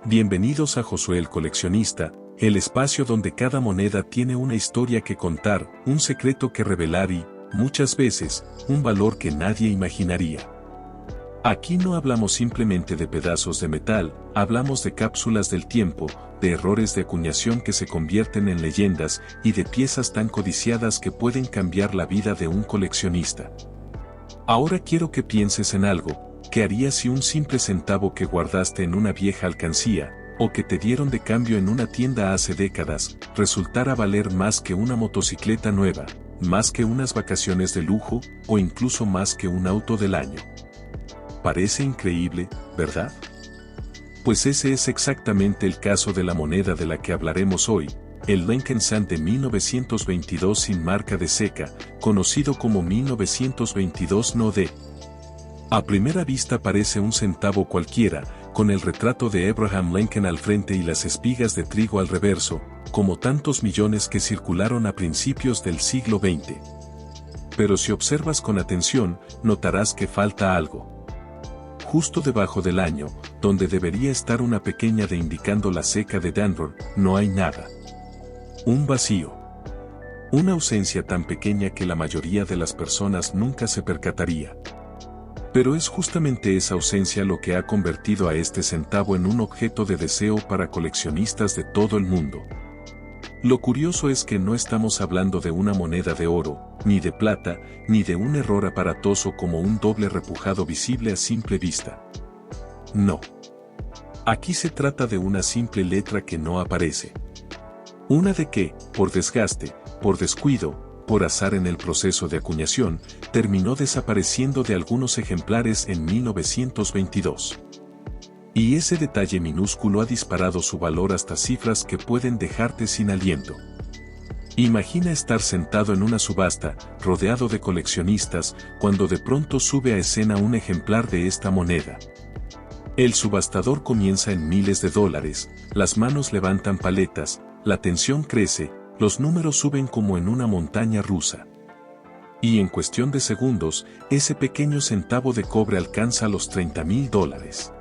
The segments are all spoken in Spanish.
Bienvenidos a Josué el Coleccionista, el espacio donde cada moneda tiene una historia que contar, un secreto que revelar y, muchas veces, un valor que nadie imaginaría. Aquí no hablamos simplemente de pedazos de metal, hablamos de cápsulas del tiempo, de errores de acuñación que se convierten en leyendas y de piezas tan codiciadas que pueden cambiar la vida de un coleccionista. Ahora quiero que pienses en algo. ¿Qué harías si un simple centavo que guardaste en una vieja alcancía, o que te dieron de cambio en una tienda hace décadas, resultara valer más que una motocicleta nueva, más que unas vacaciones de lujo, o incluso más que un auto del año? Parece increíble, ¿verdad? Pues ese es exactamente el caso de la moneda de la que hablaremos hoy, el Lincoln Cent de 1922 sin marca de seca, conocido como 1922 no D. A primera vista parece un centavo cualquiera, con el retrato de Abraham Lincoln al frente y las espigas de trigo al reverso, como tantos millones que circularon a principios del siglo XX. Pero si observas con atención, notarás que falta algo. Justo debajo del año, donde debería estar una pequeña D indicando la seca de Danbury, no hay nada. Un vacío. Una ausencia tan pequeña que la mayoría de las personas nunca se percataría. Pero es justamente esa ausencia lo que ha convertido a este centavo en un objeto de deseo para coleccionistas de todo el mundo. Lo curioso es que no estamos hablando de una moneda de oro, ni de plata, ni de un error aparatoso como un doble repujado visible a simple vista. No. Aquí se trata de una simple letra que no aparece. Una de que, por desgaste, por descuido, por azar en el proceso de acuñación, terminó desapareciendo de algunos ejemplares en 1922. Y ese detalle minúsculo ha disparado su valor hasta cifras que pueden dejarte sin aliento. Imagina estar sentado en una subasta, rodeado de coleccionistas, cuando de pronto sube a escena un ejemplar de esta moneda. El subastador comienza en miles de dólares, las manos levantan paletas, la tensión crece, los números suben como en una montaña rusa. Y en cuestión de segundos, ese pequeño centavo de cobre alcanza los $30,000.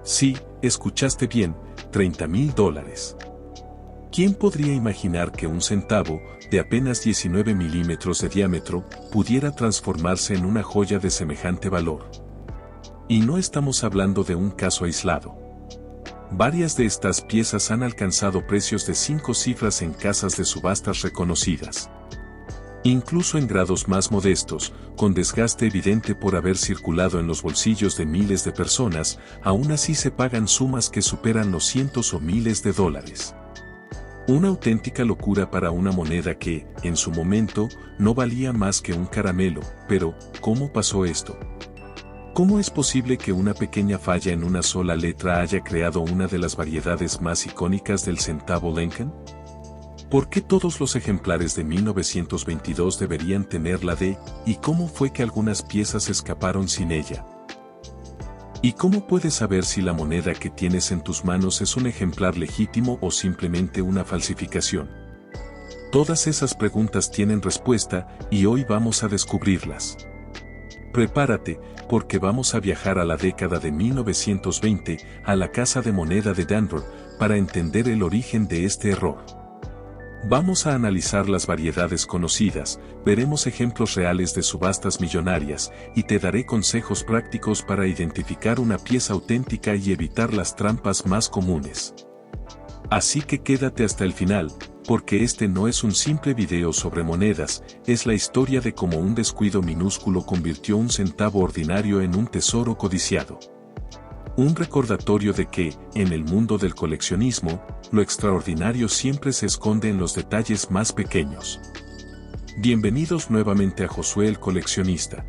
Sí, escuchaste bien, $30,000. ¿Quién podría imaginar que un centavo, de apenas 19 milímetros de diámetro, pudiera transformarse en una joya de semejante valor? Y no estamos hablando de un caso aislado. Varias de estas piezas han alcanzado precios de 5 cifras en casas de subastas reconocidas. Incluso en grados más modestos, con desgaste evidente por haber circulado en los bolsillos de miles de personas, aún así se pagan sumas que superan los cientos o miles de dólares. Una auténtica locura para una moneda que, en su momento, no valía más que un caramelo, pero, ¿cómo pasó esto? ¿Cómo es posible que una pequeña falla en una sola letra haya creado una de las variedades más icónicas del centavo Lincoln? ¿Por qué todos los ejemplares de 1922 deberían tener la D, y cómo fue que algunas piezas escaparon sin ella? ¿Y cómo puedes saber si la moneda que tienes en tus manos es un ejemplar legítimo o simplemente una falsificación? Todas esas preguntas tienen respuesta, y hoy vamos a descubrirlas. Prepárate, porque vamos a viajar a la década de 1920, a la casa de moneda de Danbury, para entender el origen de este error. Vamos a analizar las variedades conocidas, veremos ejemplos reales de subastas millonarias, y te daré consejos prácticos para identificar una pieza auténtica y evitar las trampas más comunes. Así que quédate hasta el final, porque este no es un simple video sobre monedas, es la historia de cómo un descuido minúsculo convirtió un centavo ordinario en un tesoro codiciado. Un recordatorio de que, en el mundo del coleccionismo, lo extraordinario siempre se esconde en los detalles más pequeños. Bienvenidos nuevamente a Josué el Coleccionista.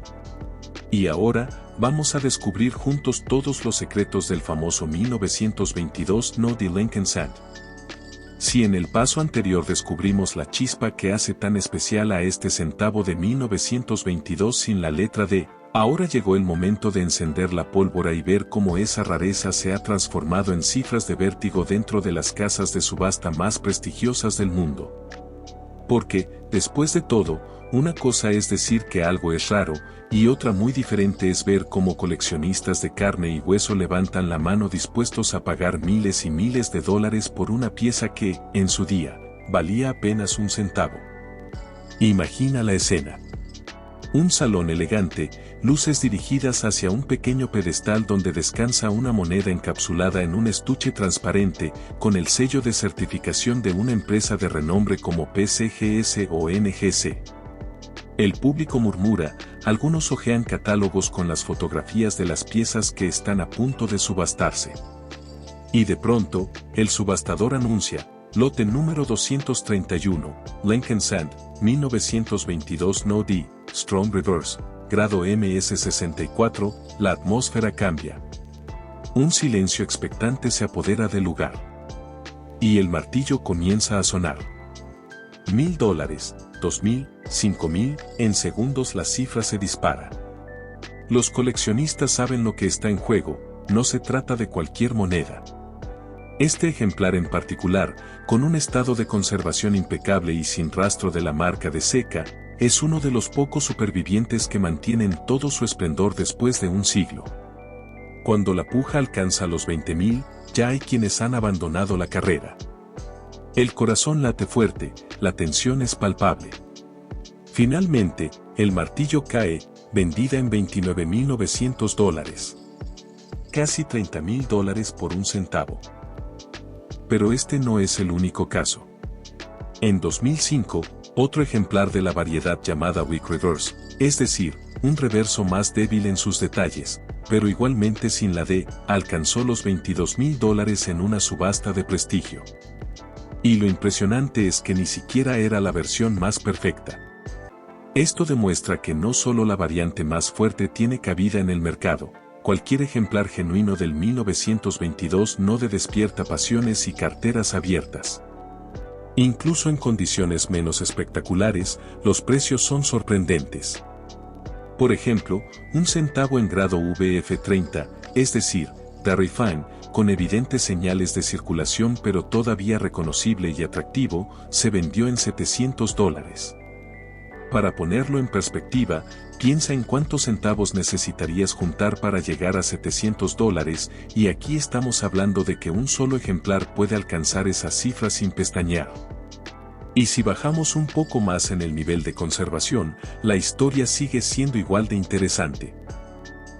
Y ahora, vamos a descubrir juntos todos los secretos del famoso 1922 no D Lincoln Cent. Si en el paso anterior descubrimos la chispa que hace tan especial a este centavo de 1922 sin la letra D, ahora llegó el momento de encender la pólvora y ver cómo esa rareza se ha transformado en cifras de vértigo dentro de las casas de subasta más prestigiosas del mundo. Porque, después de todo, Una cosa es decir que algo es raro, y otra muy diferente es ver cómo coleccionistas de carne y hueso levantan la mano dispuestos a pagar miles y miles de dólares por una pieza que, en su día, valía apenas un centavo. Imagina la escena. Un salón elegante, luces dirigidas hacia un pequeño pedestal donde descansa una moneda encapsulada en un estuche transparente, con el sello de certificación de una empresa de renombre como PCGS o NGC. El público murmura, algunos hojean catálogos con las fotografías de las piezas que están a punto de subastarse. Y de pronto, el subastador anuncia, lote número 231, Lincoln Sand, 1922 No D, Strong Reverse, grado MS64, la atmósfera cambia. Un silencio expectante se apodera del lugar. Y el martillo comienza a sonar. $1,000, $2,000, $5,000, en segundos la cifra se dispara. Los coleccionistas saben lo que está en juego, no se trata de cualquier moneda. Este ejemplar en particular, con un estado de conservación impecable y sin rastro de la marca de seca, es uno de los pocos supervivientes que mantienen todo su esplendor después de un siglo. Cuando la puja alcanza los 20,000, ya hay quienes han abandonado la carrera. El corazón late fuerte, la tensión es palpable. Finalmente, el martillo cae, vendida en $29,900. Casi $30,000 por un centavo. Pero este no es el único caso. En 2005, otro ejemplar de la variedad llamada Weak Reverse, es decir, un reverso más débil en sus detalles, pero igualmente sin la D, alcanzó los $22,000 en una subasta de prestigio. Y lo impresionante es que ni siquiera era la versión más perfecta. Esto demuestra que no solo la variante más fuerte tiene cabida en el mercado, cualquier ejemplar genuino del 1922 no despierta pasiones y carteras abiertas. Incluso en condiciones menos espectaculares, los precios son sorprendentes. Por ejemplo, un centavo en grado VF30, es decir, Very Fine, con evidentes señales de circulación pero todavía reconocible y atractivo, se vendió en $700. Para ponerlo en perspectiva, piensa en cuántos centavos necesitarías juntar para llegar a $700, y aquí estamos hablando de que un solo ejemplar puede alcanzar esa cifra sin pestañear. Y si bajamos un poco más en el nivel de conservación, la historia sigue siendo igual de interesante.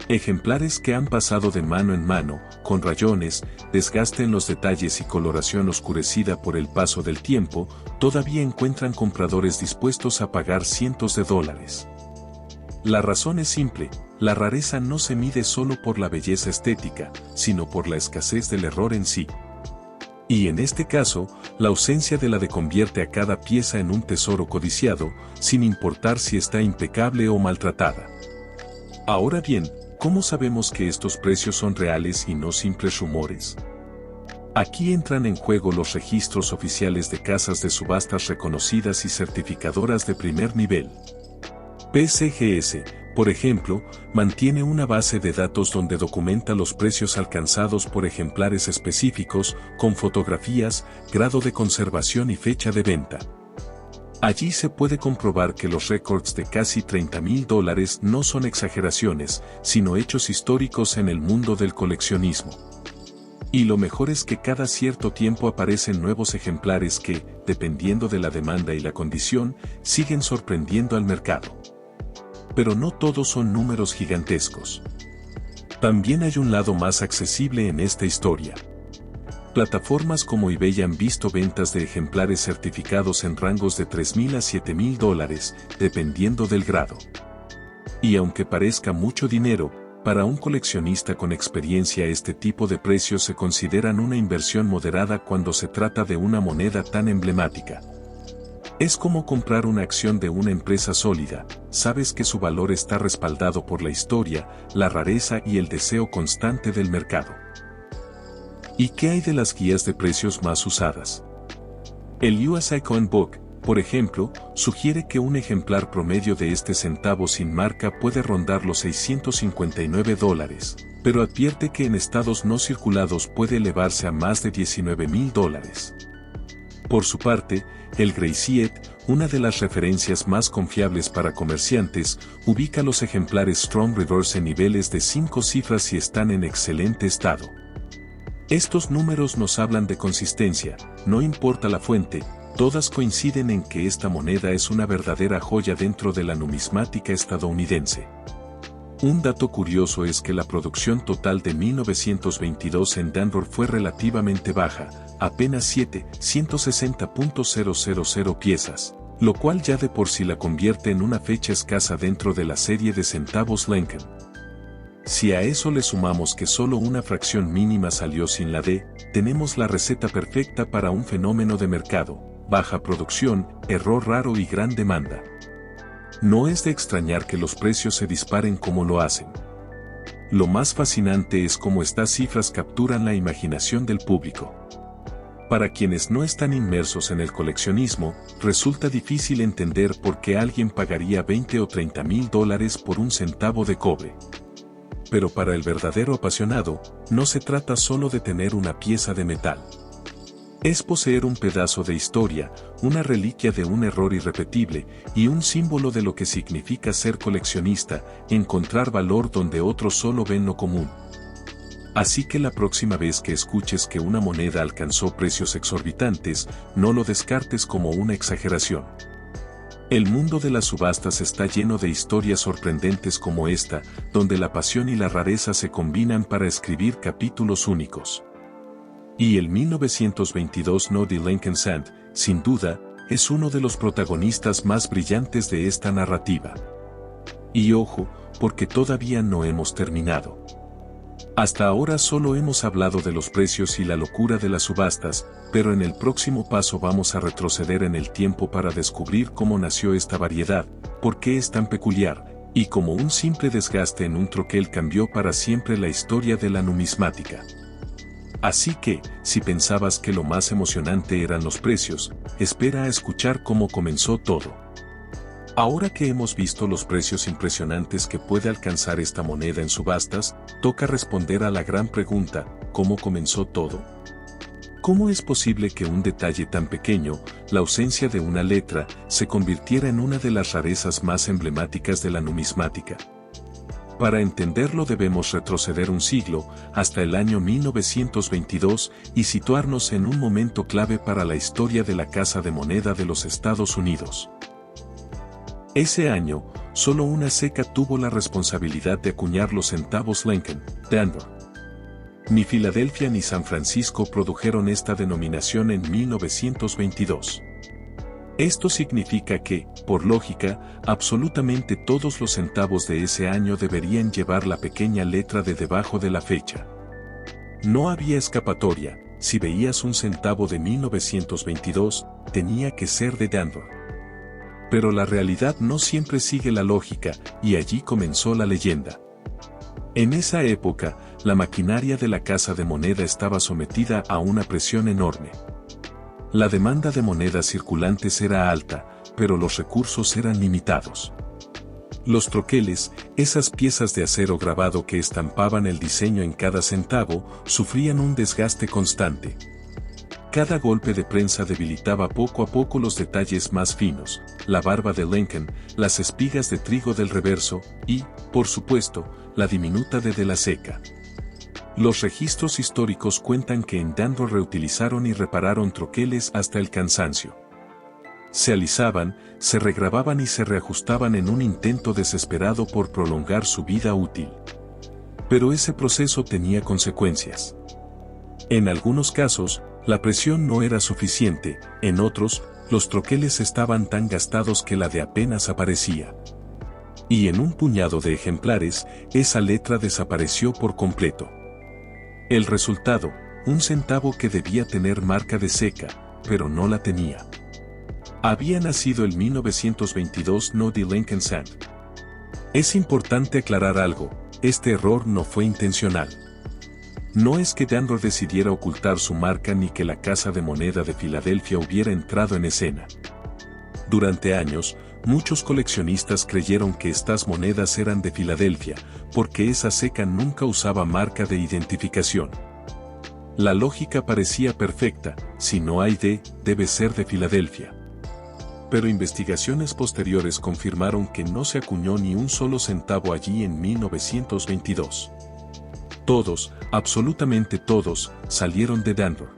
Ejemplares que han pasado de mano en mano, con rayones, desgaste en los detalles y coloración oscurecida por el paso del tiempo, todavía encuentran compradores dispuestos a pagar cientos de dólares. La razón es simple, la rareza no se mide solo por la belleza estética, sino por la escasez del error en sí. Y en este caso, la ausencia de la D convierte a cada pieza en un tesoro codiciado, sin importar si está impecable o maltratada. Ahora bien, ¿cómo sabemos que estos precios son reales y no simples rumores? Aquí entran en juego los registros oficiales de casas de subastas reconocidas y certificadoras de primer nivel. PCGS, por ejemplo, mantiene una base de datos donde documenta los precios alcanzados por ejemplares específicos, con fotografías, grado de conservación y fecha de venta. Allí se puede comprobar que los récords de casi $30,000 no son exageraciones, sino hechos históricos en el mundo del coleccionismo. Y lo mejor es que cada cierto tiempo aparecen nuevos ejemplares que, dependiendo de la demanda y la condición, siguen sorprendiendo al mercado. Pero no todos son números gigantescos. También hay un lado más accesible en esta historia. Plataformas como eBay han visto ventas de ejemplares certificados en rangos de $3,000 a $7,000, dependiendo del grado. Y aunque parezca mucho dinero, para un coleccionista con experiencia este tipo de precios se consideran una inversión moderada cuando se trata de una moneda tan emblemática. Es como comprar una acción de una empresa sólida, sabes que su valor está respaldado por la historia, la rareza y el deseo constante del mercado. ¿Y qué hay de las guías de precios más usadas? El USA Coin Book, por ejemplo, sugiere que un ejemplar promedio de este centavo sin marca puede rondar los $659, pero advierte que en estados no circulados puede elevarse a más de $19,000. Por su parte, el Greysiet, una de las referencias más confiables para comerciantes, ubica los ejemplares Strong Reverse en niveles de 5 cifras y están en excelente estado. Estos números nos hablan de consistencia, no importa la fuente, todas coinciden en que esta moneda es una verdadera joya dentro de la numismática estadounidense. Un dato curioso es que la producción total de 1922 en Danvers fue relativamente baja, apenas 760.000 piezas, lo cual ya de por sí la convierte en una fecha escasa dentro de la serie de centavos Lincoln. Si a eso le sumamos que solo una fracción mínima salió sin la D, tenemos la receta perfecta para un fenómeno de mercado: baja producción, error raro y gran demanda. No es de extrañar que los precios se disparen como lo hacen. Lo más fascinante es cómo estas cifras capturan la imaginación del público. Para quienes no están inmersos en el coleccionismo, resulta difícil entender por qué alguien pagaría 20 o 30 mil dólares por un centavo de cobre. Pero para el verdadero apasionado, no se trata solo de tener una pieza de metal. Es poseer un pedazo de historia, una reliquia de un error irrepetible, y un símbolo de lo que significa ser coleccionista, encontrar valor donde otros solo ven lo común. Así que la próxima vez que escuches que una moneda alcanzó precios exorbitantes, no lo descartes como una exageración. El mundo de las subastas está lleno de historias sorprendentes como esta, donde la pasión y la rareza se combinan para escribir capítulos únicos. Y el 1922 No. de Lincoln Sand, sin duda, es uno de los protagonistas más brillantes de esta narrativa. Y ojo, porque todavía no hemos terminado. Hasta ahora solo hemos hablado de los precios y la locura de las subastas, pero en el próximo paso vamos a retroceder en el tiempo para descubrir cómo nació esta variedad, por qué es tan peculiar, y cómo un simple desgaste en un troquel cambió para siempre la historia de la numismática. Así que, si pensabas que lo más emocionante eran los precios, espera a escuchar cómo comenzó todo. Ahora que hemos visto los precios impresionantes que puede alcanzar esta moneda en subastas, toca responder a la gran pregunta: ¿cómo comenzó todo? ¿Cómo es posible que un detalle tan pequeño, la ausencia de una letra, se convirtiera en una de las rarezas más emblemáticas de la numismática? Para entenderlo debemos retroceder un siglo, hasta el año 1922, y situarnos en un momento clave para la historia de la Casa de Moneda de los Estados Unidos. Ese año, solo una ceca tuvo la responsabilidad de acuñar los centavos Lincoln, Danvers. Ni Filadelfia ni San Francisco produjeron esta denominación en 1922. Esto significa que, por lógica, absolutamente todos los centavos de ese año deberían llevar la pequeña letra de debajo de la fecha. No había escapatoria: si veías un centavo de 1922, tenía que ser de Danvers. Pero la realidad no siempre sigue la lógica, y allí comenzó la leyenda. En esa época, la maquinaria de la Casa de Moneda estaba sometida a una presión enorme. La demanda de monedas circulantes era alta, pero los recursos eran limitados. Los troqueles, esas piezas de acero grabado que estampaban el diseño en cada centavo, sufrían un desgaste constante. Cada golpe de prensa debilitaba poco a poco los detalles más finos: la barba de Lincoln, las espigas de trigo del reverso y, por supuesto, la diminuta D de la ceca. Los registros históricos cuentan que en Danvers reutilizaron y repararon troqueles hasta el cansancio. Se alisaban, se regrababan y se reajustaban en un intento desesperado por prolongar su vida útil. Pero ese proceso tenía consecuencias. En algunos casos, la presión no era suficiente; en otros, los troqueles estaban tan gastados que la D apenas aparecía. Y en un puñado de ejemplares, esa letra desapareció por completo. El resultado: un centavo que debía tener marca de ceca, pero no la tenía. Había nacido el 1922 No. de Lincoln Sand. Es importante aclarar algo: este error no fue intencional. No es que Danvers decidiera ocultar su marca ni que la Casa de Moneda de Filadelfia hubiera entrado en escena. Durante años, muchos coleccionistas creyeron que estas monedas eran de Filadelfia, porque esa ceca nunca usaba marca de identificación. La lógica parecía perfecta: si no hay D, debe ser de Filadelfia. Pero investigaciones posteriores confirmaron que no se acuñó ni un solo centavo allí en 1922. Todos, absolutamente todos, salieron de Danbury.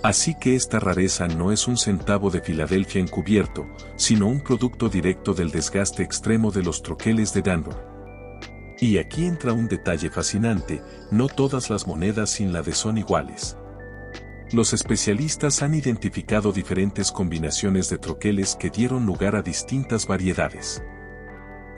Así que esta rareza no es un centavo de Filadelfia encubierto, sino un producto directo del desgaste extremo de los troqueles de Danbury. Y aquí entra un detalle fascinante: no todas las monedas sin la D son iguales. Los especialistas han identificado diferentes combinaciones de troqueles que dieron lugar a distintas variedades.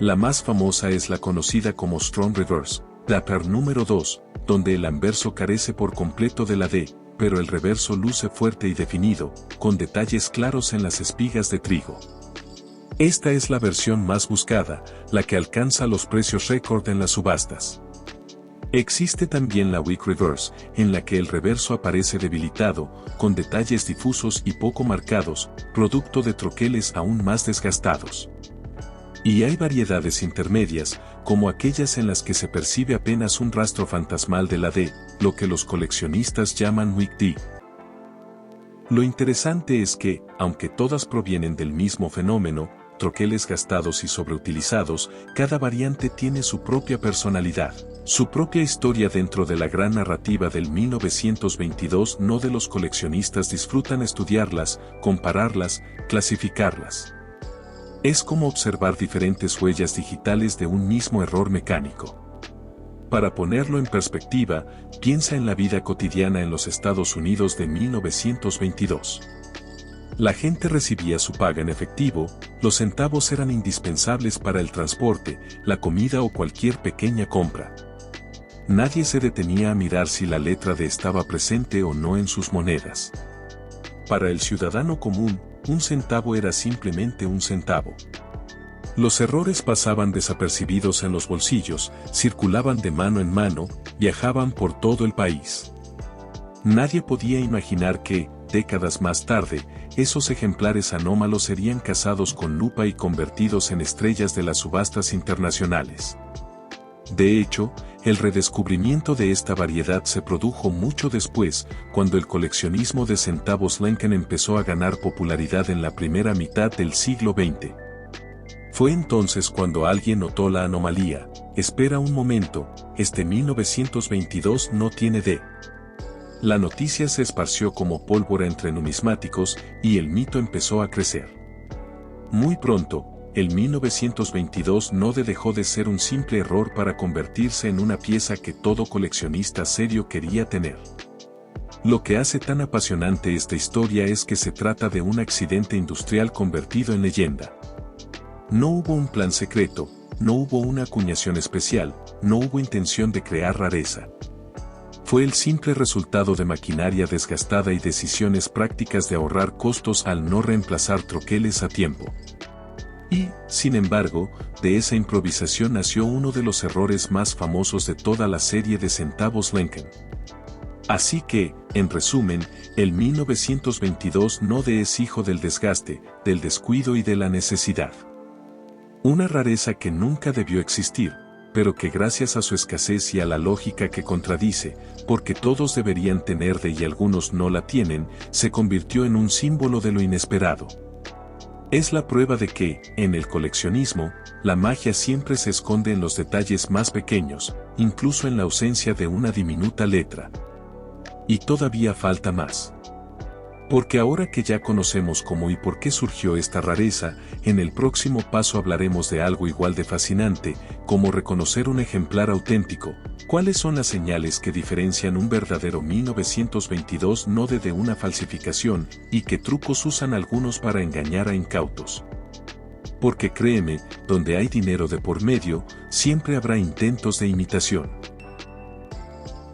La más famosa es la conocida como Strong Reverse, Dapper número 2, donde el anverso carece por completo de la D, pero el reverso luce fuerte y definido, con detalles claros en las espigas de trigo. Esta es la versión más buscada, la que alcanza los precios récord en las subastas. Existe también la Weak Reverse, en la que el reverso aparece debilitado, con detalles difusos y poco marcados, producto de troqueles aún más desgastados. Y hay variedades intermedias, como aquellas en las que se percibe apenas un rastro fantasmal de la D, lo que los coleccionistas llaman Weak D. Lo interesante es que, aunque todas provienen del mismo fenómeno, troqueles gastados y sobreutilizados, cada variante tiene su propia personalidad, su propia historia dentro de la gran narrativa del 1922. No de los coleccionistas disfrutan estudiarlas, compararlas, clasificarlas. Es como observar diferentes huellas digitales de un mismo error mecánico. Para ponerlo en perspectiva, piensa en la vida cotidiana en los Estados Unidos de 1922. La gente recibía su paga en efectivo, los centavos eran indispensables para el transporte, la comida o cualquier pequeña compra. Nadie se detenía a mirar si la letra D estaba presente o no en sus monedas. Para el ciudadano común, un centavo era simplemente un centavo. Los errores pasaban desapercibidos en los bolsillos, circulaban de mano en mano, viajaban por todo el país. Nadie podía imaginar que, décadas más tarde, esos ejemplares anómalos serían cazados con lupa y convertidos en estrellas de las subastas internacionales. De hecho, el redescubrimiento de esta variedad se produjo mucho después, cuando el coleccionismo de centavos Lincoln empezó a ganar popularidad en la primera mitad del siglo XX. Fue entonces cuando alguien notó la anomalía: espera un momento, este 1922 no tiene D. La noticia se esparció como pólvora entre numismáticos, y el mito empezó a crecer. Muy pronto, el 1922 no dejó de ser un simple error para convertirse en una pieza que todo coleccionista serio quería tener. Lo que hace tan apasionante esta historia es que se trata de un accidente industrial convertido en leyenda. No hubo un plan secreto, no hubo una acuñación especial, no hubo intención de crear rareza. Fue el simple resultado de maquinaria desgastada y decisiones prácticas de ahorrar costos al no reemplazar troqueles a tiempo. Y, sin embargo, de esa improvisación nació uno de los errores más famosos de toda la serie de centavos Lincoln. Así que, en resumen, el 1922 no es hijo del desgaste, del descuido y de la necesidad. Una rareza que nunca debió existir, pero que gracias a su escasez y a la lógica que contradice, porque todos deberían tener D y algunos no la tienen, se convirtió en un símbolo de lo inesperado. Es la prueba de que, en el coleccionismo, la magia siempre se esconde en los detalles más pequeños, incluso en la ausencia de una diminuta letra. Y todavía falta más. Porque ahora que ya conocemos cómo y por qué surgió esta rareza, en el próximo paso hablaremos de algo igual de fascinante, como reconocer un ejemplar auténtico, cuáles son las señales que diferencian un verdadero 1922 no de una falsificación, y qué trucos usan algunos para engañar a incautos. Porque créeme, donde hay dinero de por medio, siempre habrá intentos de imitación.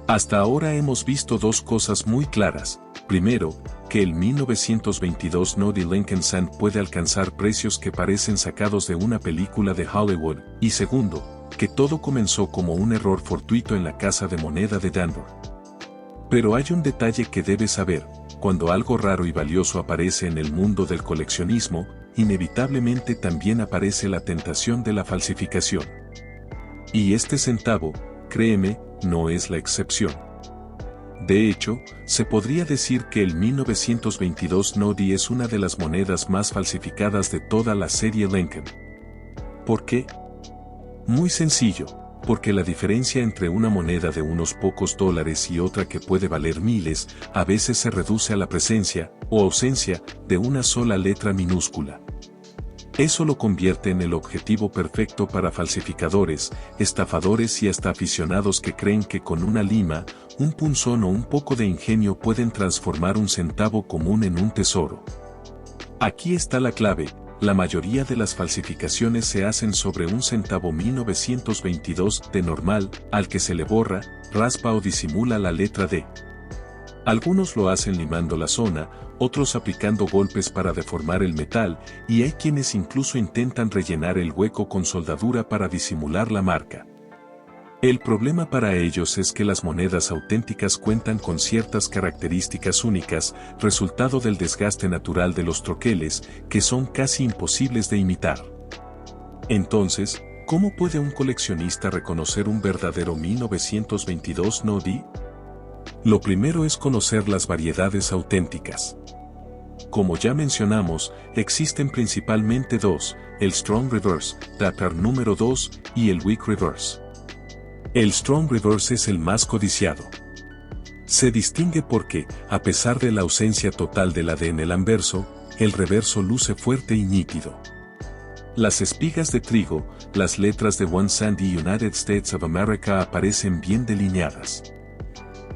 Hasta ahora hemos visto dos cosas muy claras. Primero, que el 1922 no de Lincoln Sand puede alcanzar precios que parecen sacados de una película de Hollywood, y segundo, que todo comenzó como un error fortuito en la casa de moneda de Danbury. Pero hay un detalle que debes saber: cuando algo raro y valioso aparece en el mundo del coleccionismo, inevitablemente también aparece la tentación de la falsificación. Y este centavo, créeme, no es la excepción. De hecho, se podría decir que el 1922 NODI es una de las monedas más falsificadas de toda la serie Lincoln. ¿Por qué? Muy sencillo, porque la diferencia entre una moneda de unos pocos dólares y otra que puede valer miles, a veces se reduce a la presencia, o ausencia, de una sola letra minúscula. Eso lo convierte en el objetivo perfecto para falsificadores, estafadores y hasta aficionados que creen que con una lima, un punzón o un poco de ingenio pueden transformar un centavo común en un tesoro. Aquí está la clave. La mayoría de las falsificaciones se hacen sobre un centavo 1922 de normal, al que se le borra, raspa o disimula la letra D. Algunos lo hacen limando la zona, otros aplicando golpes para deformar el metal, y hay quienes incluso intentan rellenar el hueco con soldadura para disimular la marca. El problema para ellos es que las monedas auténticas cuentan con ciertas características únicas, resultado del desgaste natural de los troqueles, que son casi imposibles de imitar. Entonces, ¿cómo puede un coleccionista reconocer un verdadero 1922 NODI? Lo primero es conocer las variedades auténticas. Como ya mencionamos, existen principalmente dos, el Strong Reverse, Dapper número 2, y el Weak Reverse. El Strong Reverse es el más codiciado. Se distingue porque, a pesar de la ausencia total de la D en el anverso, el reverso luce fuerte y nítido. Las espigas de trigo, las letras de One Sandy United States of America aparecen bien delineadas.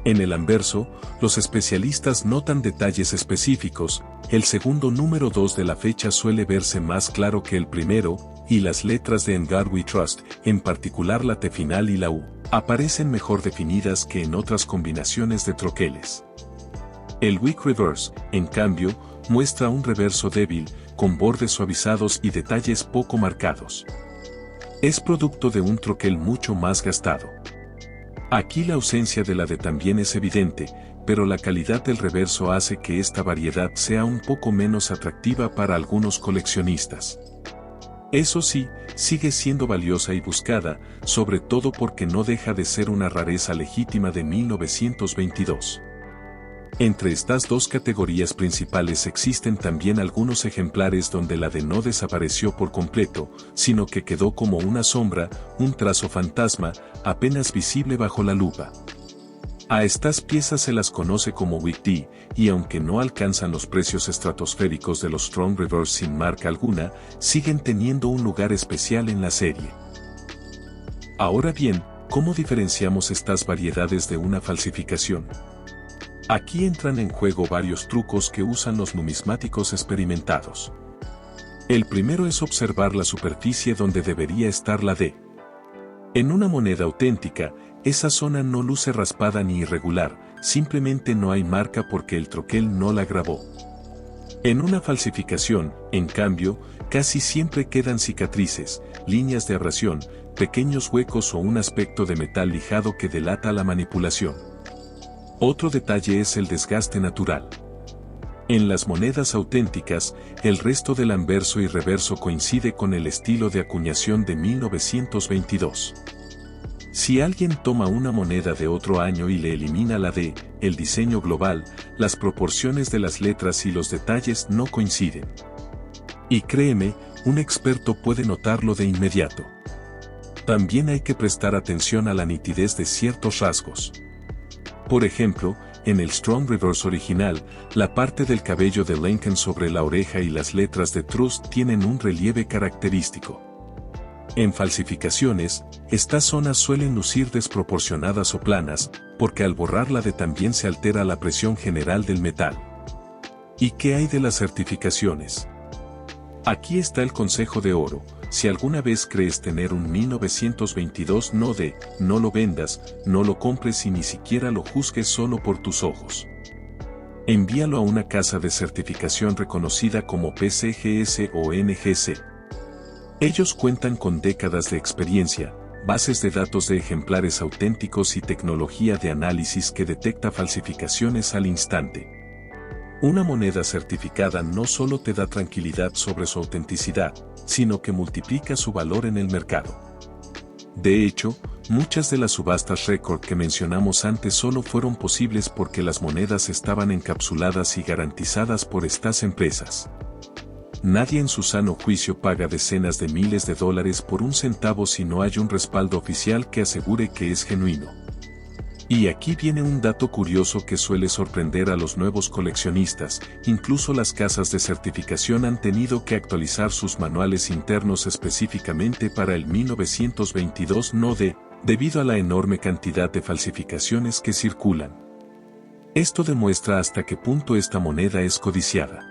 En el anverso, los especialistas notan detalles específicos, el segundo número 2 de la fecha suele verse más claro que el primero, y las letras de In God We Trust, en particular la T final y la U, aparecen mejor definidas que en otras combinaciones de troqueles. El Weak Reverse, en cambio, muestra un reverso débil, con bordes suavizados y detalles poco marcados. Es producto de un troquel mucho más gastado. Aquí la ausencia de la D también es evidente, pero la calidad del reverso hace que esta variedad sea un poco menos atractiva para algunos coleccionistas. Eso sí, sigue siendo valiosa y buscada, sobre todo porque no deja de ser una rareza legítima de 1922. Entre estas dos categorías principales existen también algunos ejemplares donde la D no desapareció por completo, sino que quedó como una sombra, un trazo fantasma, apenas visible bajo la lupa. A estas piezas se las conoce como Weak D, y aunque no alcanzan los precios estratosféricos de los Strong Reverse sin marca alguna, siguen teniendo un lugar especial en la serie. Ahora bien, ¿cómo diferenciamos estas variedades de una falsificación? Aquí entran en juego varios trucos que usan los numismáticos experimentados. El primero es observar la superficie donde debería estar la D. En una moneda auténtica, esa zona no luce raspada ni irregular, simplemente no hay marca porque el troquel no la grabó. En una falsificación, en cambio, casi siempre quedan cicatrices, líneas de abrasión, pequeños huecos o un aspecto de metal lijado que delata la manipulación. Otro detalle es el desgaste natural. En las monedas auténticas, el resto del anverso y reverso coincide con el estilo de acuñación de 1922. Si alguien toma una moneda de otro año y le elimina la D, el diseño global, las proporciones de las letras y los detalles no coinciden. Y créeme, un experto puede notarlo de inmediato. También hay que prestar atención a la nitidez de ciertos rasgos. Por ejemplo, en el Strong Reverse original, la parte del cabello de Lincoln sobre la oreja y las letras de Trust tienen un relieve característico. En falsificaciones, estas zonas suelen lucir desproporcionadas o planas, porque al borrarla de también se altera la presión general del metal. ¿Y qué hay de las certificaciones? Aquí está el consejo de oro. Si alguna vez crees tener un 1922 NODI, no lo vendas, no lo compres y ni siquiera lo juzgues solo por tus ojos. Envíalo a una casa de certificación reconocida como PCGS o NGC. Ellos cuentan con décadas de experiencia, bases de datos de ejemplares auténticos y tecnología de análisis que detecta falsificaciones al instante. Una moneda certificada no solo te da tranquilidad sobre su autenticidad, sino que multiplica su valor en el mercado. De hecho, Muchas de las subastas récord que mencionamos antes solo fueron posibles porque las monedas estaban encapsuladas y garantizadas por estas empresas. Nadie en su sano juicio paga decenas de miles de dólares por un centavo si no hay un respaldo oficial que asegure que es genuino. Y aquí viene un dato curioso que suele sorprender a los nuevos coleccionistas. Incluso las casas de certificación han tenido que actualizar sus manuales internos específicamente para el 1922 NODE, debido a la enorme cantidad de falsificaciones que circulan. Esto demuestra hasta qué punto esta moneda es codiciada.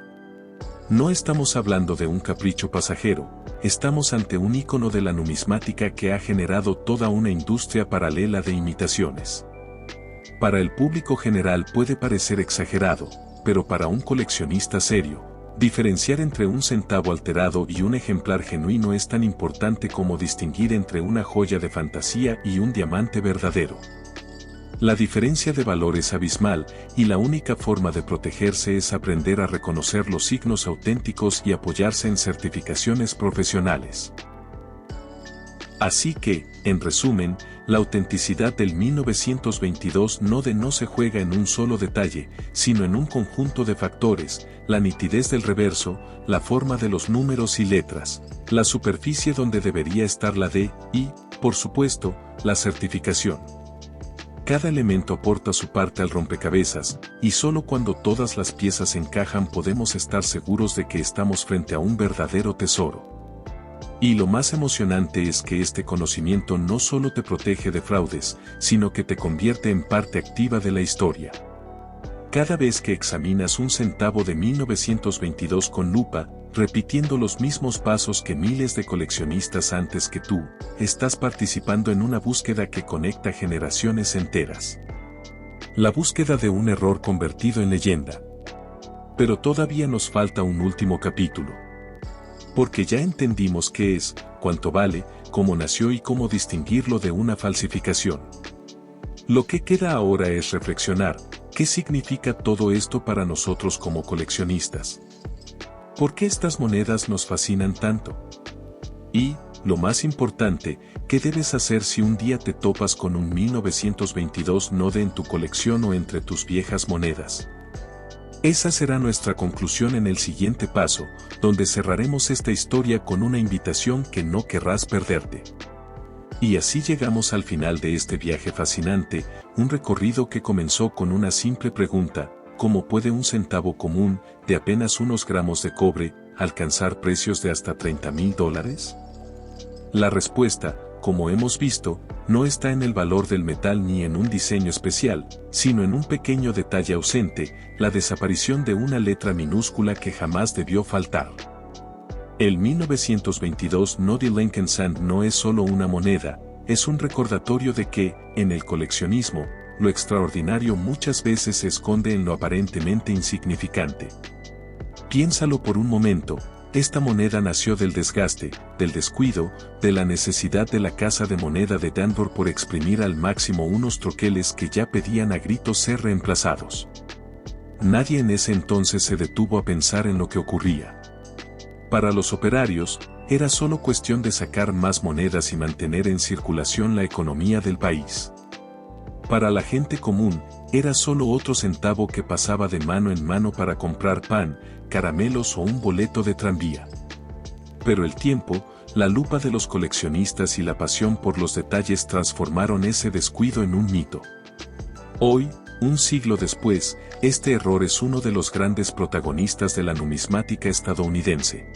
No estamos hablando de un capricho pasajero, estamos ante un ícono de la numismática que ha generado toda una industria paralela de imitaciones. Para el público general puede parecer exagerado, pero para un coleccionista serio, diferenciar entre un centavo alterado y un ejemplar genuino es tan importante como distinguir entre una joya de fantasía y un diamante verdadero. La diferencia de valor es abismal, y la única forma de protegerse es aprender a reconocer los signos auténticos y apoyarse en certificaciones profesionales. Así que, en resumen, la autenticidad del 1922 NODE no se juega en un solo detalle, sino en un conjunto de factores: la nitidez del reverso, la forma de los números y letras, la superficie donde debería estar la D y, por supuesto, la certificación. Cada elemento aporta su parte al rompecabezas, y solo cuando todas las piezas encajan podemos estar seguros de que estamos frente a un verdadero tesoro. Y lo más emocionante es que este conocimiento no solo te protege de fraudes, sino que te convierte en parte activa de la historia. Cada vez que examinas un centavo de 1922 con lupa, repitiendo los mismos pasos que miles de coleccionistas antes que tú, estás participando en una búsqueda que conecta generaciones enteras. La búsqueda de un error convertido en leyenda. Pero todavía nos falta un último capítulo. Porque ya entendimos qué es, cuánto vale, cómo nació y cómo distinguirlo de una falsificación. Lo que queda ahora es reflexionar: ¿qué significa todo esto para nosotros como coleccionistas? ¿Por qué estas monedas nos fascinan tanto? Y, lo más importante, ¿qué debes hacer si un día te topas con un 1922 NODE en tu colección o entre tus viejas monedas? Esa será nuestra conclusión en el siguiente paso, donde cerraremos esta historia con una invitación que no querrás perderte. Y así llegamos al final de este viaje fascinante, un recorrido que comenzó con una simple pregunta: ¿cómo puede un centavo común, de apenas unos gramos de cobre, alcanzar precios de hasta $30,000? La respuesta, como hemos visto, no está en el valor del metal ni en un diseño especial, sino en un pequeño detalle ausente: la desaparición de una letra minúscula que jamás debió faltar. El 1922 NODE Lincoln Sand no es solo una moneda, es un recordatorio de que, en el coleccionismo, lo extraordinario muchas veces se esconde en lo aparentemente insignificante. Piénsalo por un momento: esta moneda nació del desgaste, del descuido, de la necesidad de la casa de moneda de Danbury por exprimir al máximo unos troqueles que ya pedían a gritos ser reemplazados. Nadie en ese entonces se detuvo a pensar en lo que ocurría. Para los operarios, era solo cuestión de sacar más monedas y mantener en circulación la economía del país. Para la gente común, era solo otro centavo que pasaba de mano en mano para comprar pan, caramelos o un boleto de tranvía. Pero el tiempo, la lupa de los coleccionistas y la pasión por los detalles transformaron ese descuido en un mito. Hoy, un siglo después, este error es uno de los grandes protagonistas de la numismática estadounidense.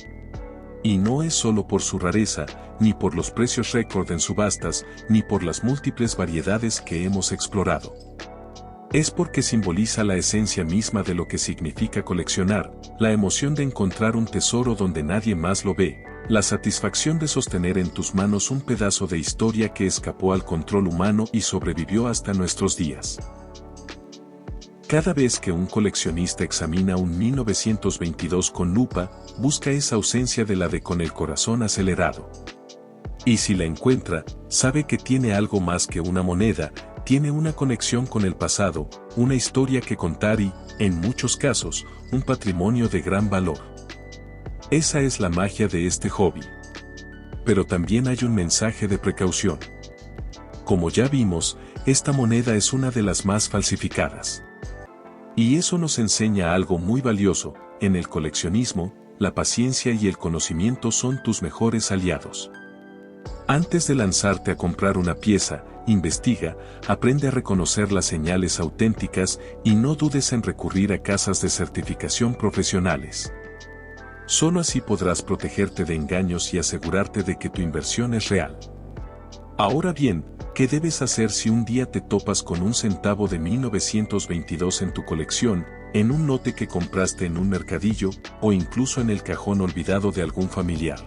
Y no es solo por su rareza, ni por los precios récord en subastas, ni por las múltiples variedades que hemos explorado. Es porque simboliza la esencia misma de lo que significa coleccionar: la emoción de encontrar un tesoro donde nadie más lo ve, la satisfacción de sostener en tus manos un pedazo de historia que escapó al control humano y sobrevivió hasta nuestros días. Cada vez que un coleccionista examina un 1922 con lupa, busca esa ausencia de la de con el corazón acelerado. Y si la encuentra, sabe que tiene algo más que una moneda: tiene una conexión con el pasado, una historia que contar y, en muchos casos, un patrimonio de gran valor. Esa es la magia de este hobby. Pero también hay un mensaje de precaución. Como ya vimos, esta moneda es una de las más falsificadas. Y eso nos enseña algo muy valioso: en el coleccionismo, la paciencia y el conocimiento son tus mejores aliados. Antes de lanzarte a comprar una pieza, investiga, aprende a reconocer las señales auténticas y no dudes en recurrir a casas de certificación profesionales. Solo así podrás protegerte de engaños y asegurarte de que tu inversión es real. Ahora bien, ¿qué debes hacer si un día te topas con un centavo de 1922 en tu colección, en un lote que compraste en un mercadillo, o incluso en el cajón olvidado de algún familiar?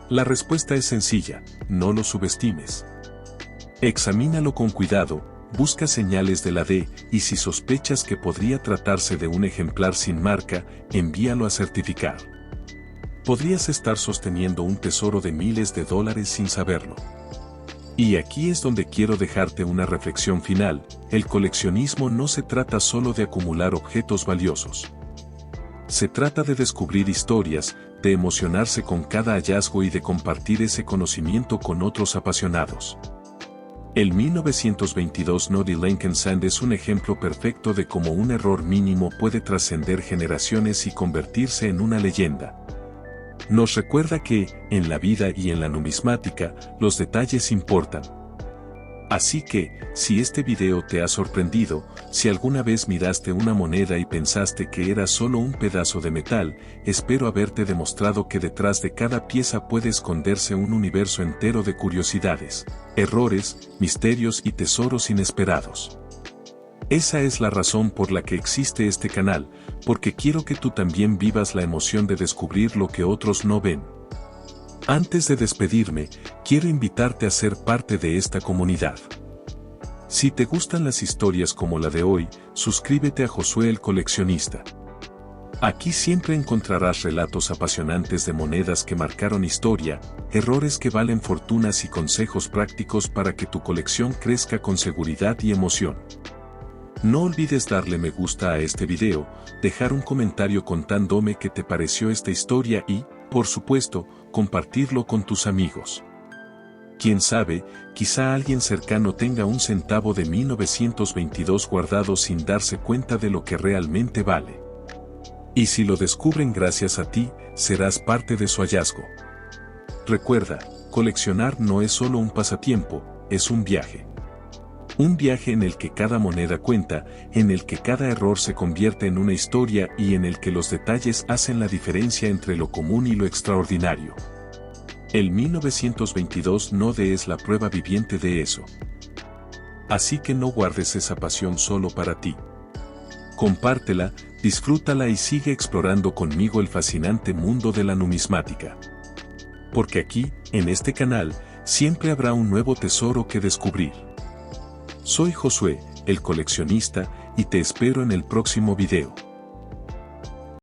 La respuesta es sencilla: no lo subestimes. Examínalo con cuidado, busca señales de la D, y si sospechas que podría tratarse de un ejemplar sin marca, envíalo a certificar. Podrías estar sosteniendo un tesoro de miles de dólares sin saberlo. Y aquí es donde quiero dejarte una reflexión final: el coleccionismo no se trata solo de acumular objetos valiosos. Se trata de descubrir historias, de emocionarse con cada hallazgo y de compartir ese conocimiento con otros apasionados. El 1922 Noddy Lincoln Sand es un ejemplo perfecto de cómo un error mínimo puede trascender generaciones y convertirse en una leyenda. Nos recuerda que, en la vida y en la numismática, los detalles importan. Así que, si este video te ha sorprendido, si alguna vez miraste una moneda y pensaste que era solo un pedazo de metal, espero haberte demostrado que detrás de cada pieza puede esconderse un universo entero de curiosidades, errores, misterios y tesoros inesperados. Esa es la razón por la que existe este canal, porque quiero que tú también vivas la emoción de descubrir lo que otros no ven. Antes de despedirme, quiero invitarte a ser parte de esta comunidad. Si te gustan las historias como la de hoy, suscríbete a Josué el Coleccionista. Aquí siempre encontrarás relatos apasionantes de monedas que marcaron historia, errores que valen fortunas y consejos prácticos para que tu colección crezca con seguridad y emoción. No olvides darle me gusta a este video, dejar un comentario contándome qué te pareció esta historia y, por supuesto, compartirlo con tus amigos. Quién sabe, quizá alguien cercano tenga un centavo de 1922 guardado sin darse cuenta de lo que realmente vale. Y si lo descubren gracias a ti, serás parte de su hallazgo. Recuerda, coleccionar no es solo un pasatiempo, es un viaje. Un viaje en el que cada moneda cuenta, en el que cada error se convierte en una historia y en el que los detalles hacen la diferencia entre lo común y lo extraordinario. El 1922 Node es la prueba viviente de eso. Así que no guardes esa pasión solo para ti. Compártela, disfrútala y sigue explorando conmigo el fascinante mundo de la numismática. Porque aquí, en este canal, siempre habrá un nuevo tesoro que descubrir. Soy Josué, el coleccionista, y te espero en el próximo video.